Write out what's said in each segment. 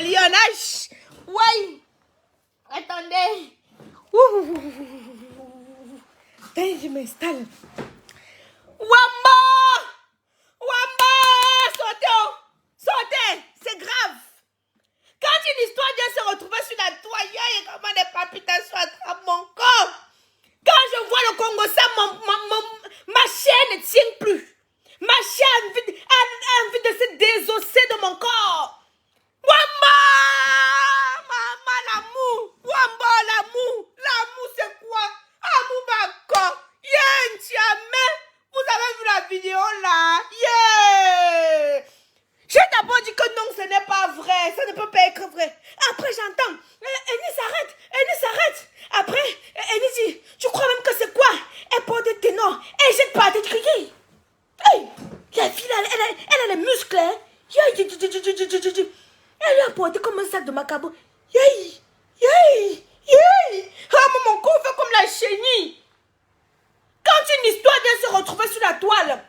lionnage. Ouais. Attendez. Attendez, je m'installe. Wamba! Wamba! Sautez! Sautez! C'est grave. Quand une histoire vient se retrouver sur la toile, il y a comment des palpitations à travers mon corps. Quand je vois le Congo, ça, ma chair ne tient plus. Ma chair a envie de se désosser de mon corps. Wamba! Maman, l'amour! Wamba, l'amour! L'amour, c'est quoi? Amour, bako! Yeah, Ntiamé! Vous avez vu la vidéo là? Yeah! J'ai d'abord dit que non, ce n'est pas vrai. Ça ne peut pas être vrai. Après, j'entends. Eni s'arrête. Eni s'arrête. Après, Eni dit, tu crois même que c'est quoi? Elle porte des ténors. Elle jette pas des crier. Hey! La fille, elle a les muscles. Hein? Elle lui a porté comme un sac de macabo. Yay! Yay! Yay! Oh, mon corps fait comme la chenille. Quand une histoire vient se retrouver sur la toile,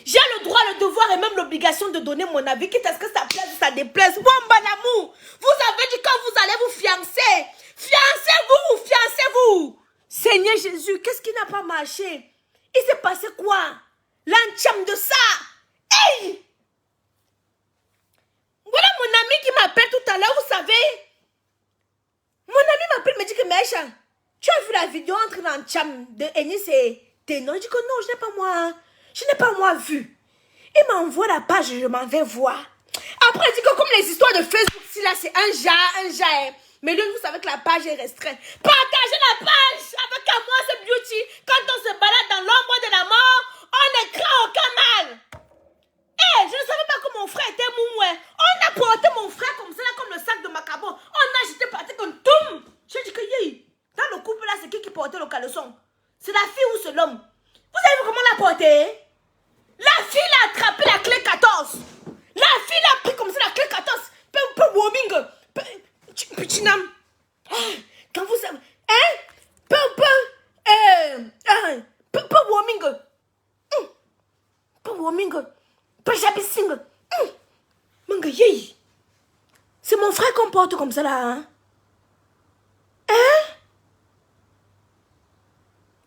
j'ai le droit, le devoir et même l'obligation de donner mon avis, quitte à ce que ça plaise ou ça déplaise. Wamba l'amour, vous avez dit quand vous allez vous fiancer. Fiancez-vous, fiancez-vous. Seigneur Jésus, qu'est-ce qui n'a pas marché? Il s'est passé quoi? L'entième de ça. Hey! Voilà mon ami qui m'appelle tout à l'heure, vous savez. Mon ami m'appelle, me dit que Mecha, tu as vu la vidéo entre l'entième de Enis et Ténon? Je dis que non, je n'ai pas moi. Je n'ai pas moi vu. Il m'envoie la page, je m'en vais voir. Après, il dit que comme les histoires de Facebook, si là c'est un jar. Mais lui, vous savez que la page est restreinte. Partagez la page avec à moi, c'est beauty. Quand on se balade dans l'ombre de la mort, on ne craint aucun mal. Je ne savais pas que mon frère était moumoué. On a porté mon frère comme ça, là, comme le sac de macabo. On a jeté par terre comme toum. J'ai dit que dans le couple là, c'est qui portait le caleçon? C'est la fille ou c'est l'homme? Vous avez vu comment on l'a porté? La fille a attrapé la clé 14. La fille a pris comme ça la clé 14. Peu warming. Petit nam. Quand vous savez. Peu warming. Peu warming. Peu jabissing. Manga yey. C'est mon frère qu'on porte comme ça là.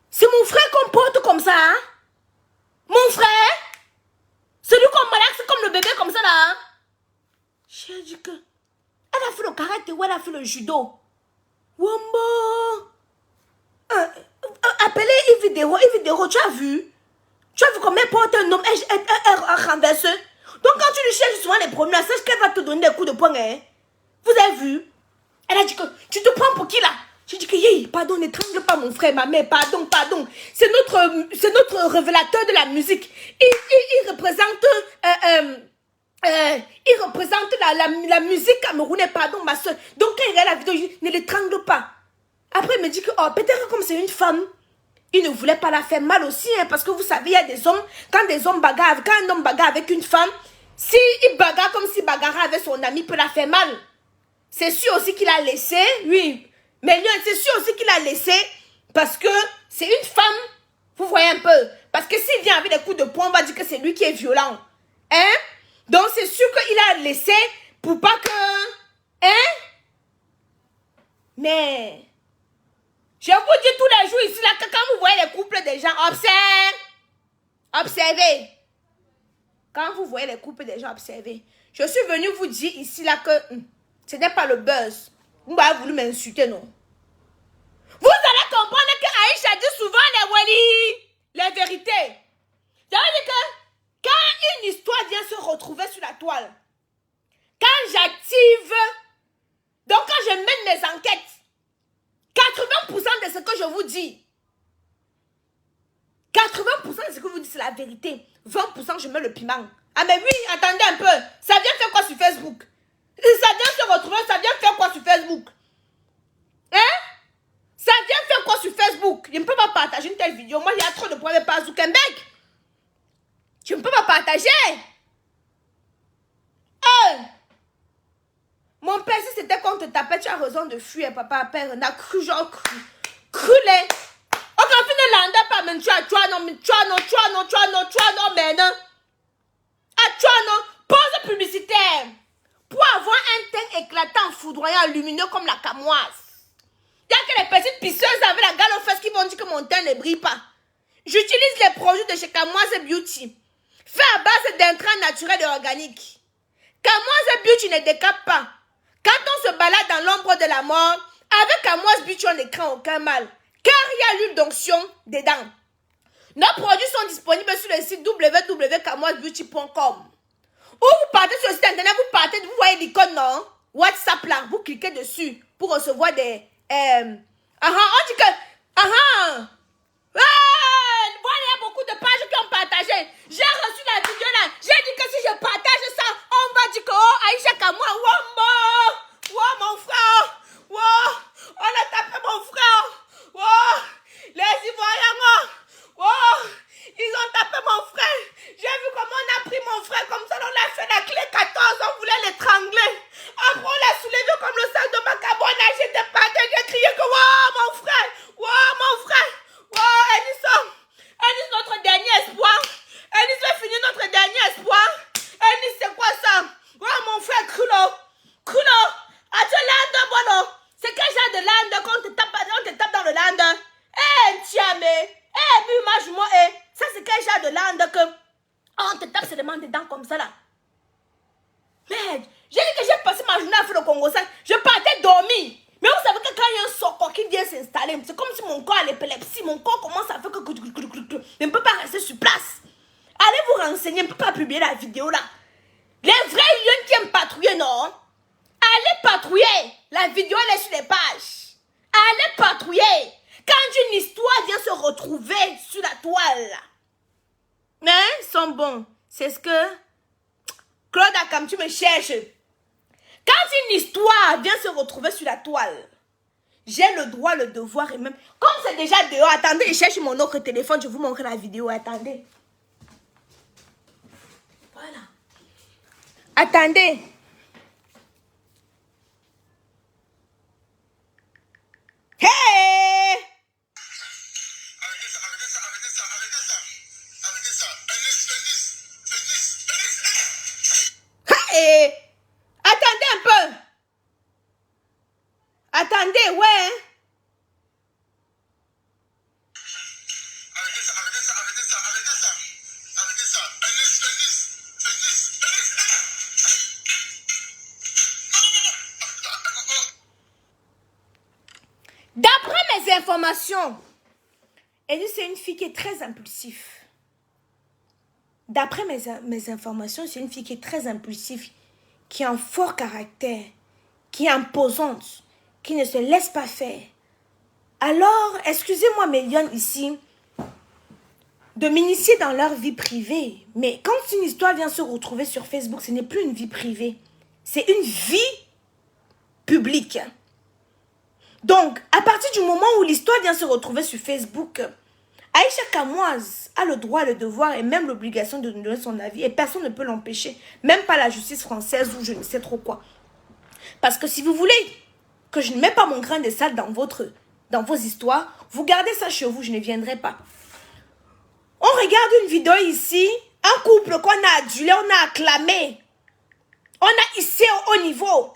C'est mon frère qu'on porte comme ça. Mon frère. Celui qu'on malaxe comme le bébé comme ça là. J'ai dit que. Elle a fait le karaté ou elle a fait le judo. Wombo. Appelez Yves Vidéo, tu as vu? Tu as vu comment elle porte un homme, elle renverse. Donc quand tu lui cherches souvent les problèmes, sache qu'elle va te donner des coups de poing. Hein? Vous avez vu? Elle a dit que tu te prends pour qui là? J'ai dit que pardon, n'étrangle pas mon frère, ma mère, pardon. C'est notre révélateur de la musique. Il représente la musique camerounaise, pardon ma soeur. Donc quand il regarde la vidéo, ne l'étrangle pas. Après il me dit que peut-être comme c'est une femme, il ne voulait pas la faire mal aussi, hein, parce que vous savez, il y a des hommes, quand un homme bagarre avec une femme, si il bagarre comme s'il bagarrait avec son ami, il peut la faire mal. C'est sûr aussi qu'il a laissé, oui. Mais lui, c'est sûr aussi qu'il a laissé parce que c'est une femme. Vous voyez un peu. Parce que s'il vient avec des coups de poing, on va dire que c'est lui qui est violent. Hein? Donc c'est sûr qu'il a laissé pour pas que... Hein? Mais... Je vous dis tous les jours ici, là, que quand vous voyez les couples des gens, observez. Quand vous voyez les couples des gens, observez. Je suis venue vous dire ici, là, que ce n'est pas le buzz. Vous m'avez voulu m'insulter, non? Vous allez comprendre que Aïcha dit souvent les vérités. Ça veut dire que quand une histoire vient se retrouver sur la toile, quand j'active, donc quand je mène mes enquêtes, 80% de ce que je vous dis, 80% de ce que vous dites, c'est la vérité. 20% je mets le piment. Ah mais oui, attendez un peu. Ça vient faire quoi sur Facebook? Ça vient se retrouver, ça vient faire quoi sur Facebook? Hein? Ça vient faire quoi sur Facebook? Je ne peux pas partager une telle vidéo. Moi, il y a trop de problèmes par Zuckerberg. Je ne peux pas partager. Mon père, si c'était qu'on te tapait, tu as raison de fuir, papa, père. On a cru, genre cru. Crulé. On a fini de l'anda pas, mais tu as non, mais non. Ah, tu as non. Pause publicitaire. pour avoir un teint éclatant, foudroyant, lumineux comme la camoise. Il y a que les petites pisseuses avec la gale aux fesses qui vont dire que mon teint ne brille pas. J'utilise les produits de chez Camoise Beauty, fait à base d'intrants naturels et organiques. Camoise Beauty ne décape pas. Quand on se balade dans l'ombre de la mort, avec Camoise Beauty, on ne craint aucun mal, car il y a l'huile d'onction dedans. Nos produits sont disponibles sur le site www.camoisebeauty.com. Ou vous partez sur le site internet, vous voyez l'icône, non? WhatsApp là, vous cliquez dessus pour recevoir des... on dit que... voilà, il y a beaucoup de pages qui ont partagé. J'ai reçu la vidéo là. J'ai dit que si je partage ça, on va dire que oh, Aïcha Kamwa, mon frère. On a tapé mon frère. Les Ivoiriens, ils ont tapé mon frère. J'ai vu comment on a pris mon frère comme ça. On a fait la clé 14. On voulait l'étrangler. Après, on l'a soulevé comme le sac de Macabo. On a jeté par terre. J'ai crié que mon frère. Mon frère. Ennis, notre dernier espoir. Ennis va finir notre dernier espoir. Ennis, c'est quoi ça? Mon frère, Krulo. As-tu l'ande, Bono? C'est quel genre de lande qu'on te tape dans le lande? Tiamé. Bumajmo, ça c'est quel genre de lande que on te tape seulement dedans comme ça là? Merde, j'ai dit que j'ai passé ma journée à faire le Congo, ça. Je partais dormir. Mais vous savez que quand il y a un soko qui vient s'installer, c'est comme si mon corps a l'épilepsie, mon corps commence à faire que je ne peux pas rester sur place. Allez vous renseigner, je ne peux pas publier la vidéo là. Les vrais lions qui aiment patrouiller, non? Allez patrouiller. La vidéo elle est sur les pages. Allez patrouiller. Quand une histoire vient se retrouver sur la toile. Mais ils sont bons. C'est ce que Claude Akam, tu me cherches. Quand une histoire vient se retrouver sur la toile, j'ai le droit, le devoir et même... Comme c'est déjà dehors, attendez, je cherche mon autre téléphone, je vous montre la vidéo, attendez. Voilà. Attendez. Hey! Hey! Attendez un peu. Attendez, ouais. D'après mes informations, Ellie, c'est une fille qui est très impulsive. D'après mes informations, c'est une fille qui est très impulsive, qui a un fort caractère, qui est imposante, qui ne se laisse pas faire. Alors, excusez-moi mes lions ici, de m'initier dans leur vie privée. Mais quand une histoire vient se retrouver sur Facebook, ce n'est plus une vie privée. C'est une vie publique. Donc, à partir du moment où l'histoire vient se retrouver sur Facebook, Aïcha Kamoise a le droit, le devoir et même l'obligation de donner son avis et personne ne peut l'empêcher. Même pas la justice française ou je ne sais trop quoi. Parce que si vous voulez que je ne mette pas mon grain de sable dans vos histoires, vous gardez ça chez vous, je ne viendrai pas. On regarde une vidéo ici, un couple qu'on a adulé, on a acclamé. On a hissé au haut niveau.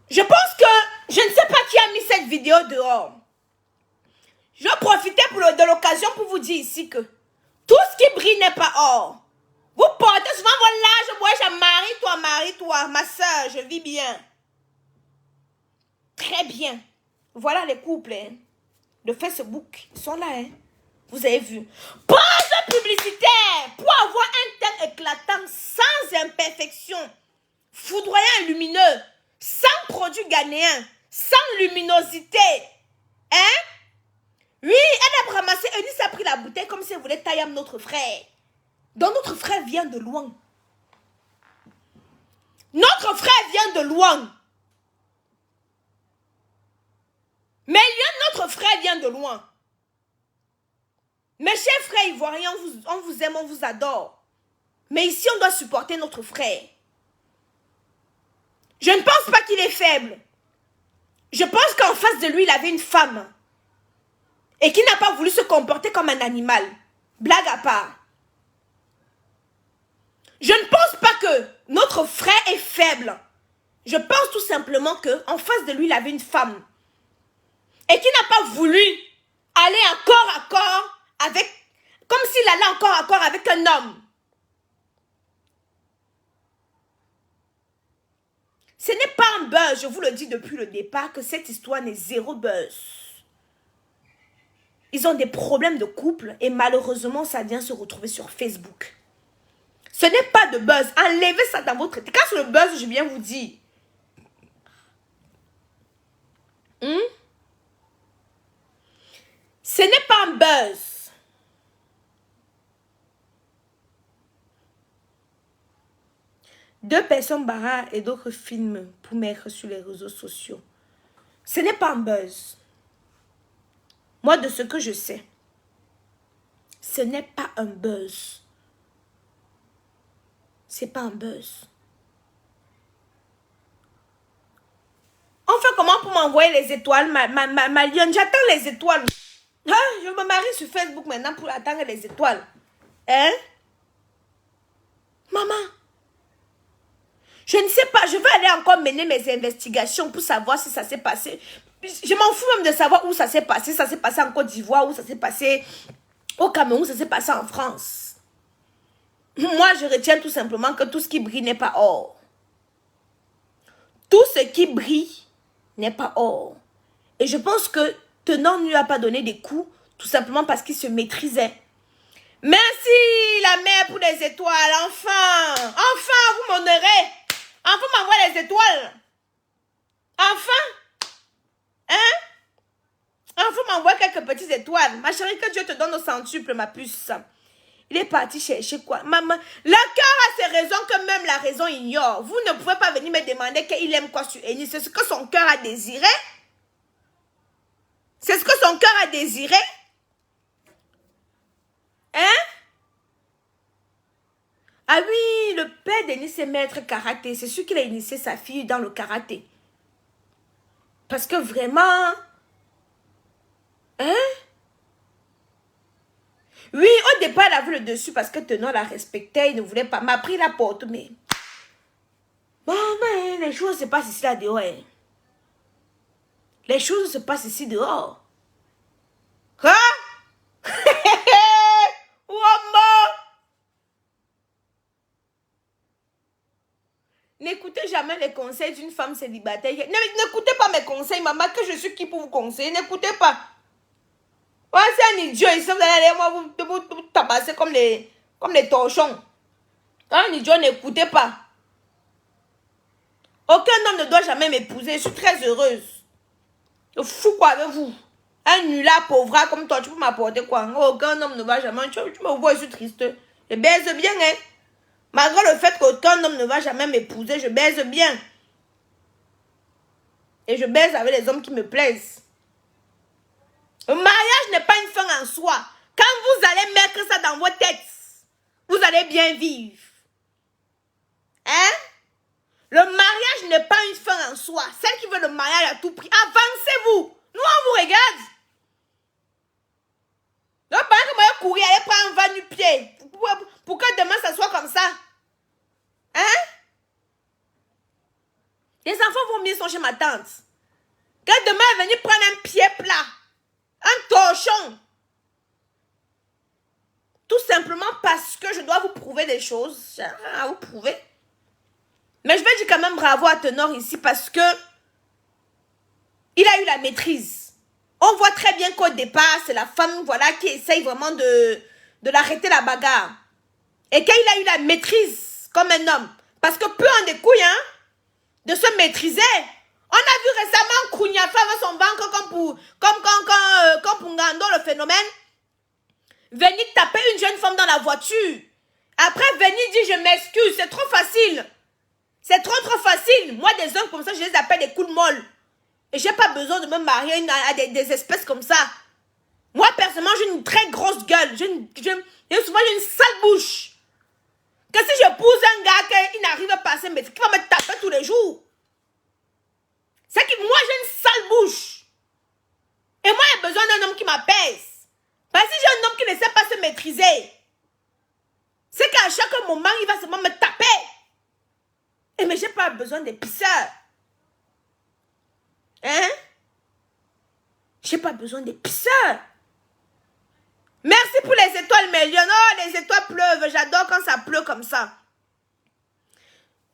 Je pense que je ne sais pas qui a mis cette vidéo dehors. Je profitais de l'occasion pour vous dire ici que tout ce qui brille n'est pas or. Vous portez souvent vos larges, moi, marie-toi, ma soeur, je vis bien. Très bien. Voilà les couples de Facebook. Ils sont là. Vous avez vu. Pause publicitaire pour avoir un teint éclatant, sans imperfection, foudroyant et lumineux, sans produit ghanéen, sans luminosité. Oui, elle a ramassé, Eunice a pris la bouteille comme si elle voulait tailler notre frère. Donc notre frère vient de loin. Notre frère vient de loin. Mais notre frère vient de loin. Mes chers frères ivoiriens, on vous aime, on vous adore. Mais ici, on doit supporter notre frère. Je ne pense pas qu'il est faible. Je pense qu'en face de lui, il avait une femme. Et qu'il n'a pas voulu se comporter comme un animal. Blague à part. Je ne pense pas que notre frère est faible. Je pense tout simplement qu'en face de lui, il avait une femme. Et qu'il n'a pas voulu aller en corps à corps avec... Comme s'il allait en corps à corps avec un homme. Ce n'est pas un buzz, je vous le dis depuis le départ, que cette histoire n'est zéro buzz. Ils ont des problèmes de couple et malheureusement, ça vient se retrouver sur Facebook. Ce n'est pas de buzz. Enlevez ça dans votre... Quand c'est le buzz, je viens vous dire. Ce n'est pas un buzz. Deux personnes barrent et d'autres films pour mettre sur les réseaux sociaux. Ce n'est pas un buzz. Moi, de ce que je sais, ce n'est pas un buzz. C'est pas un buzz. On fait comment pour m'envoyer les étoiles, ma lionne? J'attends les étoiles. Ah, je me marie sur Facebook maintenant pour attendre les étoiles. Hein? Maman. Je ne sais pas, je vais aller encore mener mes investigations pour savoir si ça s'est passé. Je m'en fous même de savoir où ça s'est passé. Ça s'est passé en Côte d'Ivoire, où ça s'est passé au Cameroun, où ça s'est passé en France. Moi, je retiens tout simplement que tout ce qui brille n'est pas or. Tout ce qui brille n'est pas or. Et je pense que Tenor ne lui a pas donné des coups, tout simplement parce qu'il se maîtrisait. Merci la mère pour les étoiles, enfin. Enfin, vous m'honorez. Enfin, m'envoie les étoiles. Enfin. Hein? Enfin, m'envoie quelques petites étoiles. Ma chérie, que Dieu te donne au centuple, ma puce. Il est parti chercher quoi? Maman, le cœur a ses raisons que même la raison ignore. Vous ne pouvez pas venir me demander qu'il aime quoi sur Eni. C'est ce que son cœur a désiré. C'est ce que son cœur a désiré. Hein? Ah oui, le père d'Eni, c'est maître karaté. C'est sûr qu'il a initié sa fille dans le karaté. Parce que vraiment... Hein? Oui, au départ, elle avait le dessus parce que Tenor la respectait. Il ne voulait pas. M'a pris la porte, mais... Bon, mais les choses se passent ici, là, dehors. Hein. Les choses se passent ici, dehors. Quoi? Wamba! N'écoutez jamais les conseils d'une femme célibataire. N'écoutez pas mes conseils, maman, que je suis qui pour vous conseiller. N'écoutez pas. Ouais, c'est un idiot ici, vous allez aller moi vous tabasser comme les torchons. Un idiot, n'écoutez pas. Aucun homme ne doit jamais m'épouser. Je suis très heureuse. Je fous quoi avec vous? Un nulard pauvre comme toi, tu peux m'apporter quoi? Aucun homme ne va jamais. Tu me vois, je suis triste. Je baise bien, hein. Malgré le fait qu'aucun homme ne va jamais m'épouser, je baise bien. Et je baise avec les hommes qui me plaisent. Le mariage n'est pas une fin en soi. Quand vous allez mettre ça dans vos têtes, vous allez bien vivre. Hein? Le mariage n'est pas une fin en soi. Celle qui veut le mariage à tout prix, avancez-vous. Nous, on vous regarde. Donc, pendant que moi, je courir, aller prendre un van du pied. Pour que demain, ça soit comme ça. Hein? Les enfants vont bien sont chez ma tante. Que demain, elle va venir prendre un pied plat. Un torchon. Tout simplement parce que je dois vous prouver des choses. J'ai rien à vous prouver. Mais je vais dire quand même bravo à Tenor ici parce que il a eu la maîtrise. On voit très bien qu'au départ, c'est la femme voilà, qui essaye vraiment de l'arrêter la bagarre. Et qu'il a eu la maîtrise comme un homme. Parce que peu en des couilles, hein, de se maîtriser. On a vu récemment Kounia faire avec son ventre comme pour Ngando, le phénomène. Venir taper une jeune femme dans la voiture. Après, venir dire je m'excuse, c'est trop facile. C'est trop facile. Moi, des hommes comme ça, je les appelle des coups de molle. Et j'ai pas besoin de me marier à des espèces comme ça. Moi, personnellement, j'ai une très grosse gueule. Souvent, j'ai une sale bouche. Que si je pousse un gars, il n'arrive pas à passer, mais qui va me taper tous les jours. C'est que moi, j'ai une sale bouche. Et moi, j'ai besoin d'un homme qui m'apaise. Parce que si j'ai un homme qui ne sait pas se maîtriser, c'est qu'à chaque moment, il va seulement me taper. Et mais j'ai pas besoin des pisseurs. Hein? J'ai pas besoin des pisseurs. Merci pour les étoiles, Mélion. Oh, les étoiles pleuvent. J'adore quand ça pleut comme ça.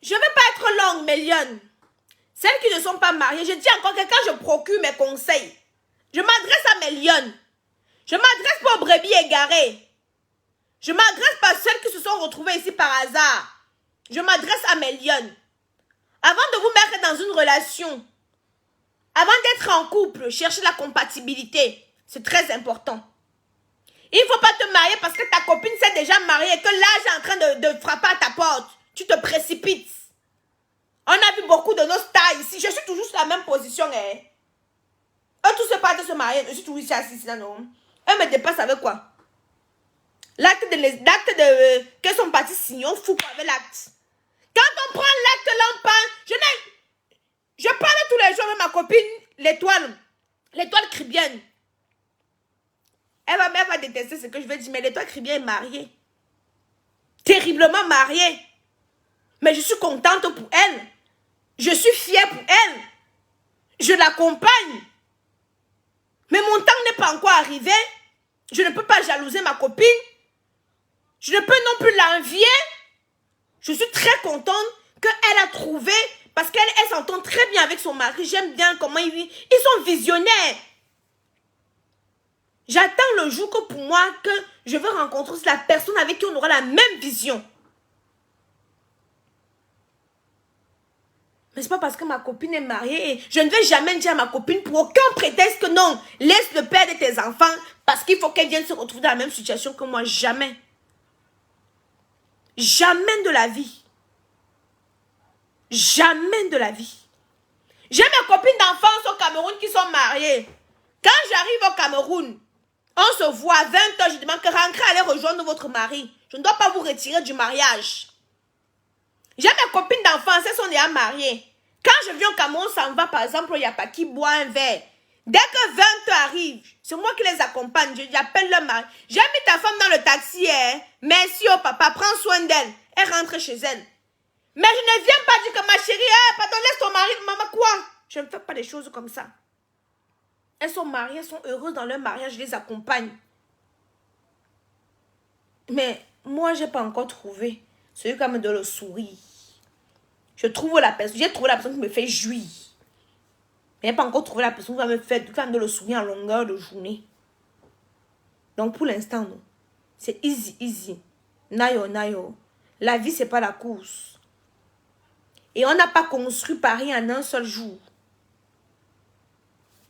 Je ne vais pas être longue, Mélion. Celles qui ne sont pas mariées, je dis encore que quand je procure mes conseils, je m'adresse à Mélion. Je m'adresse pas aux brebis égarées. Je m'adresse pas à celles qui se sont retrouvées ici par hasard. Je m'adresse à Mélion. Avant de vous mettre dans une relation, avant d'être en couple, cherchez la compatibilité. C'est très important. Il ne faut pas te marier parce que ta copine s'est déjà mariée et que l'âge est en train de frapper à ta porte. Tu te précipites. On a vu beaucoup de nos stars ici. Je suis toujours sur la même position. Hein. Eux tous se partent de se marier. Je suis toujours ici assise. Non. Eux me dépassent avec quoi? L'acte de que sont partis signer, on fout pas avec l'acte. Quand on prend l'acte là, on parle. Je parle tous les jours avec ma copine, l'étoile cribienne. Elle va détester ce que je vais dire, mais l'étoile cribienne est mariée. Terriblement mariée. Mais je suis contente pour elle. Je suis fière pour elle. Je l'accompagne. Mais mon temps n'est pas encore arrivé. Je ne peux pas jalouser ma copine. Je ne peux non plus l'envier. Je suis très contente qu'elle a trouvé, parce qu'elle s'entend très bien avec son mari. J'aime bien comment ils vivent. Ils sont visionnaires. J'attends le jour que pour moi, que je veux rencontrer la personne avec qui on aura la même vision. Mais c'est pas parce que ma copine est mariée et je ne vais jamais dire à ma copine pour aucun prétexte que non, laisse le père de tes enfants parce qu'il faut qu'elle vienne se retrouver dans la même situation que moi. Jamais. Jamais de la vie. Jamais de la vie. J'ai mes copines d'enfance au Cameroun qui sont mariées. Quand j'arrive au Cameroun, on se voit à 20 h, je demande que rentrez, allez rejoindre votre mari. Je ne dois pas vous retirer du mariage. J'ai mes copines d'enfance, elles sont déjà mariées. Quand je viens au Cameroun, ça me va, par exemple, il n'y a pas qui boit un verre. Dès que 20 h arrive, c'est moi qui les accompagne. J'appelle leur mari. J'ai mis ta femme dans le taxi. Hein. Merci au papa, prends soin d'elle. Elle rentre chez elle. Mais je ne viens pas dire que ma chérie, pardon, laisse ton mari. Maman, quoi? Je ne fais pas des choses comme ça. Elles sont mariées, elles sont heureuses dans leur mariage, je les accompagne. Mais moi, je n'ai pas encore trouvé celui qui va me donner le sourire. J'ai trouvé la personne qui me fait jouir. Mais je n'ai pas encore trouvé la personne qui va me donner le sourire en longueur de journée. Donc pour l'instant, non. C'est easy, easy. Nayo, nayo. La vie, ce n'est pas la course. Et on n'a pas construit Paris en un seul jour.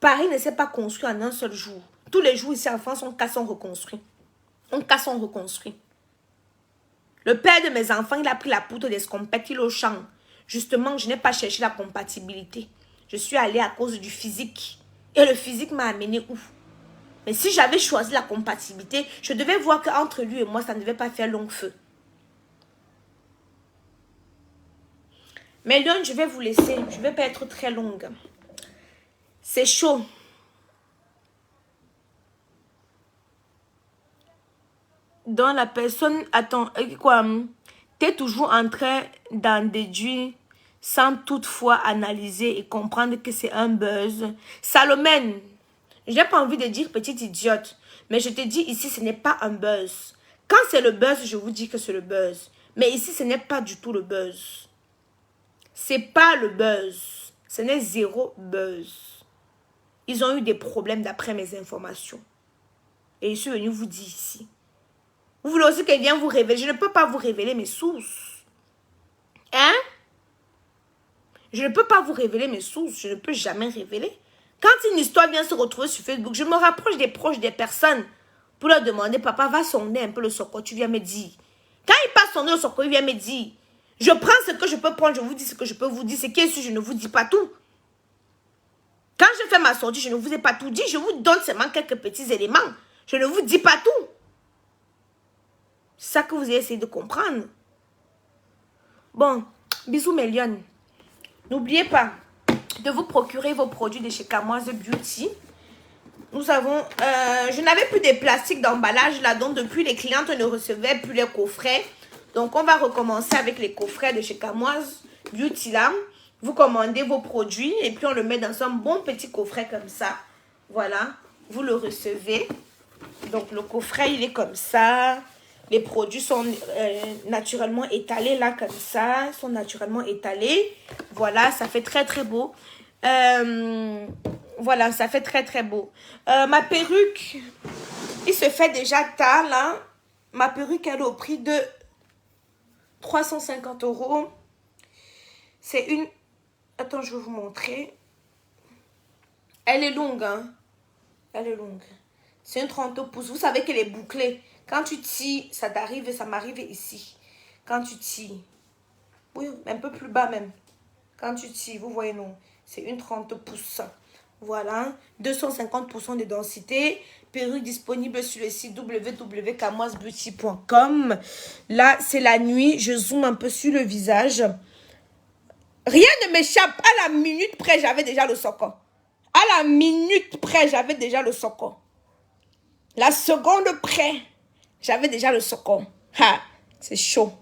Paris ne s'est pas construit en un seul jour. Tous les jours ici en France, on casse, on reconstruit. On casse, on reconstruit. Le père de mes enfants, il a pris la poudre d'escompette, il est au champ. Justement, je n'ai pas cherché la compatibilité. Je suis allée à cause du physique. Et le physique m'a amené où? Mais si j'avais choisi la compatibilité, je devais voir qu'entre lui et moi, ça ne devait pas faire long feu. Mais Lyon, je vais vous laisser. Je ne vais pas être très longue. C'est chaud. Donc la personne, attends, quoi? Tu es toujours en train d'en déduire sans toutefois analyser et comprendre que c'est un buzz. Salomène, je n'ai pas envie de dire petite idiote, mais je te dis ici, ce n'est pas un buzz. Quand c'est le buzz, je vous dis que c'est le buzz. Mais ici, ce n'est pas du tout le buzz. C'est pas le buzz. Ce n'est zéro buzz. Ils ont eu des problèmes d'après mes informations. Et je suis venue vous dire ici. Vous voulez aussi qu'elle vienne vous révéler. Je ne peux pas vous révéler mes sources. Hein? Je ne peux pas vous révéler mes sources. Je ne peux jamais révéler. Quand une histoire vient se retrouver sur Facebook, je me rapproche des proches des personnes pour leur demander, papa, va sonder un peu le socko, tu viens me dire. Quand il passe sonder le socko, il vient me dire. Je prends ce que je peux prendre, je vous dis ce que je peux vous dire. Ce qui est sûr, je ne vous dis pas tout. Quand je fais ma sortie, je ne vous ai pas tout dit. Je vous donne seulement quelques petits éléments. Je ne vous dis pas tout. C'est ça que vous avez essayé de comprendre. Bon, bisous mes lions. N'oubliez pas, de vous procurer vos produits de chez Kamoise Beauty. Nous avons, je n'avais plus de plastique d'emballage là, donc depuis les clientes ne recevaient plus les coffrets. Donc on va recommencer avec les coffrets de chez Kamoise Beauty là. Vous commandez vos produits et puis on le met dans un bon petit coffret comme ça. Voilà, vous le recevez. Donc le coffret il est comme ça. Les produits sont naturellement étalés là comme ça. Ils sont naturellement étalés. Voilà, ça fait très très beau. Voilà, ça fait très très beau. Ma perruque, il se fait déjà tard là. Ma perruque elle est au prix de 350 €. C'est une... Attends, je vais vous montrer. Elle est longue, hein. Elle est longue. C'est une 30 pouces. Vous savez qu'elle est bouclée. Quand tu tires, ça t'arrive et ça m'arrive ici. Quand tu tires. Oui, un peu plus bas même. Quand tu tires, vous voyez, non. C'est une 30 pouces. Voilà. 250% de densité. Perruque disponible sur le site www.kamoisebeauty.com. Là, c'est la nuit. Je zoome un peu sur le visage. Rien ne m'échappe. À la minute près, j'avais déjà le socon. À la minute près, j'avais déjà le socon. La seconde près, j'avais déjà le socon. Ha, c'est chaud.